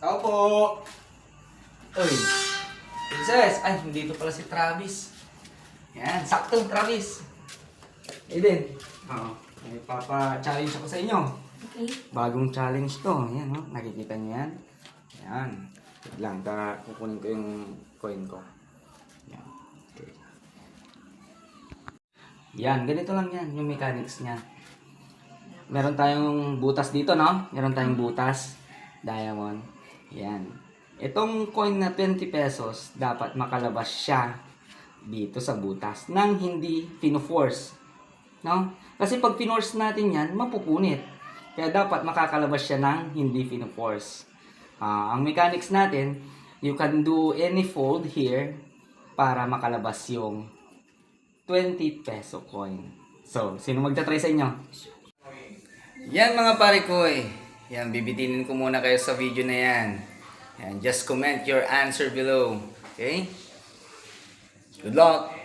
Tao po! Uy! Princess! Ay, hindi ito pala si Travis. Yan, sakto, Travis. Aiden. Oo. May papa-challenge ako sa inyo. Okay. Bagong challenge to. Yan, no? Nakikita niyo yan? Yan. Wait lang, kukunin ko yung coin ko. Yan. Okay. Yan, ganito lang yan, yung mechanics niya. Meron tayong butas dito, no? Meron tayong butas. Diamond. Yan. Itong coin na 20 pesos, dapat makalabas siya dito sa butas nang hindi pino-force. No? Kasi pag pinorce natin yan, mapupunit. Kaya dapat makakalabas siya ng hindi pino-force. Ang mechanics natin, you can do any fold here para makalabas yung 20 peso coin. So, sino magta-try sa inyo? Yan mga pare ko eh. Yan, bibitinin ko muna kayo sa video na yan. Yan, just comment your answer below. Okay? Good luck!